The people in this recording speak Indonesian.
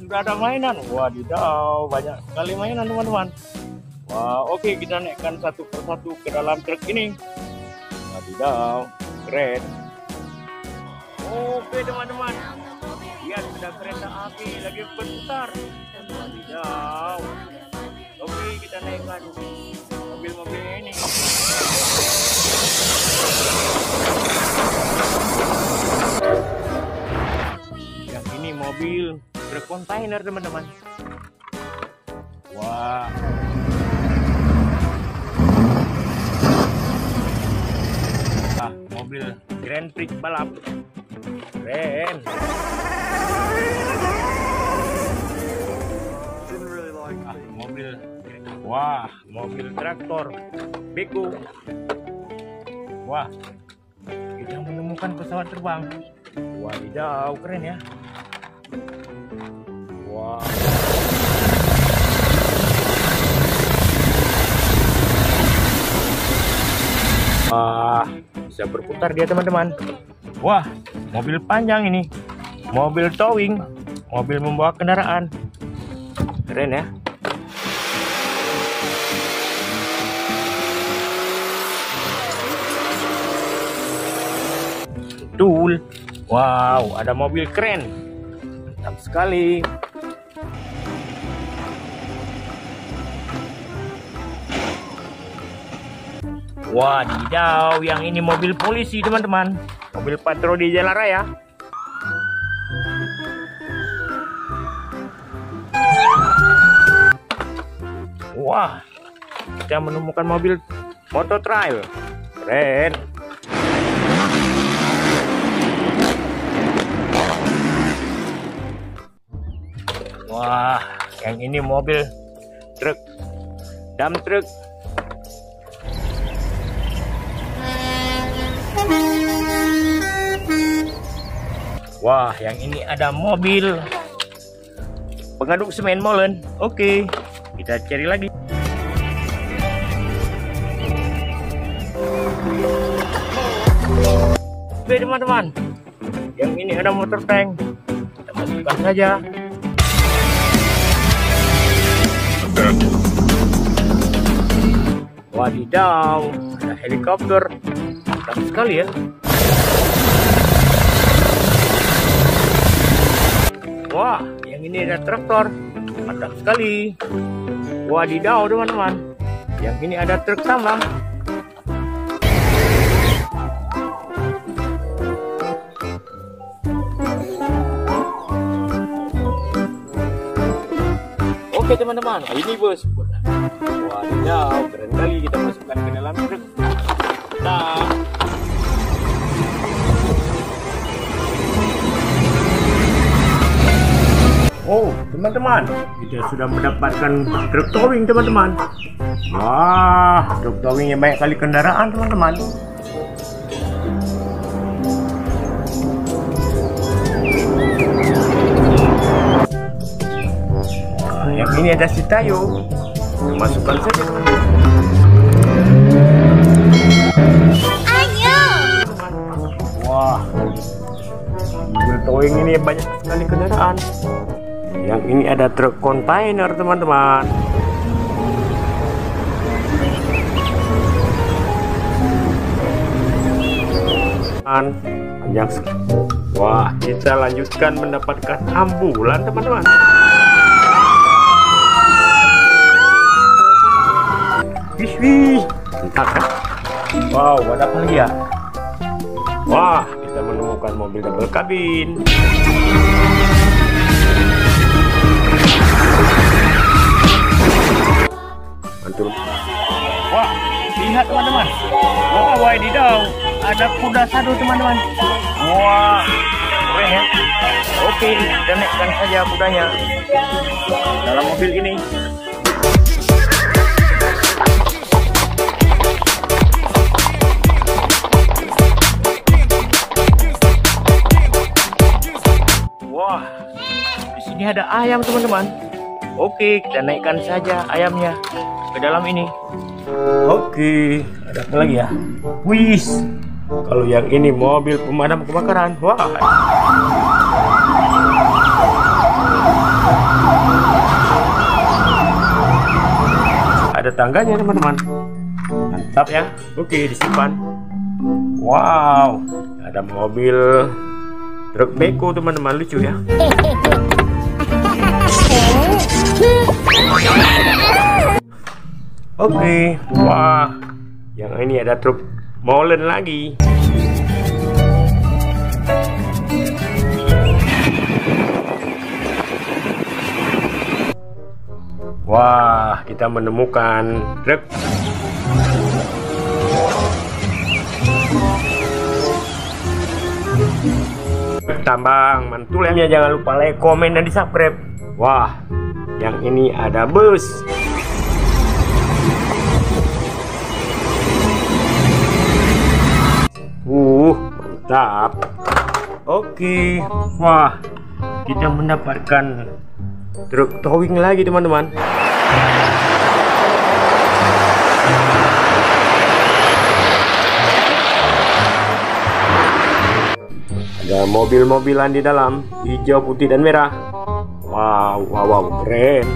sudah ada mainan. Wadidaw, banyak sekali mainan teman-teman. Wah, oke, kita naikkan satu persatu ke dalam truk ini. Wadidaw, keren. Oke teman-teman, lihat sudah kereta api lagi berputar. Wadidaw. Oke, kita naikkan mobil-mobil ini. Yang ini mobil truk kontainer teman-teman. Wah. Mobil Grand Prix balap. Keren. Mobil. Wah, mobil traktor beko. Wah, kita menemukan pesawat terbang. Wadidaw, keren ya. Wah. Wah, bisa berputar dia teman-teman. Wah, mobil panjang ini. Mobil towing, mobil membawa kendaraan. Keren ya. Betul. Wow, ada mobil keren. Mantap sekali. Wadidaw, yang ini mobil polisi teman-teman. Mobil patroli jalan raya. Wah, kita menemukan mobil motor trail. Keren. Wah, yang ini mobil truk, dump truk. Wah, yang ini ada mobil pengaduk semen molen. Oke, kita cari lagi. Oke teman-teman, yang ini ada motor tank. Kita masukkan saja. Wadidaw, ada helikopter. Mantap sekali ya. Wah, yang ini ada traktor. Mantap sekali. Wadidaw teman-teman, yang ini ada truk tambang. Oke teman-teman, ini bos. Wadidaw, keren kali, kita masukkan ke dalam truk. Nah, oh teman-teman, kita sudah mendapatkan truk towing teman-teman. Wah, truk towingnya banyak kali kendaraan teman-teman. Yang ini ada si Tayo. Masukkan saja. Ayo. Wah, mobil towing ini banyak sekali kendaraan. Yang ini ada truk kontainer teman-teman. Panjang sekali. Wah, kita lanjutkan mendapatkan ambulan teman-teman. Wih, entah kan? Wow, ada apa lagi ya? Wah, kita menemukan mobil double kabin. Mantul. Wah, lihat teman-teman. Wah, wadidaw, ada kuda sadu teman-teman. Wah, keren ya. Oke, kita naikkan saja kudanya dalam mobil ini. Wah, di sini ada ayam teman-teman. Oke, kita naikkan saja ayamnya ke dalam ini. Oke, ada apa lagi ya? Wih, kalau yang ini mobil pemadam kebakaran. Wah. ada tangganya teman-teman. Mantap ya. Oke, disimpan. Wow, ada mobil truk beko teman-teman, lucu ya. Oke, wah, yang ini ada truk molen lagi. Wah, kita menemukan truk tambang. Mantul ya, jangan lupa like, komen, dan di subscribe. Wah, yang ini ada bus. Mantap. Oke, wah, kita mendapatkan truk towing lagi teman-teman. Ada mobil-mobilan di dalam, hijau, putih, dan merah. Wow, wow, wow, keren.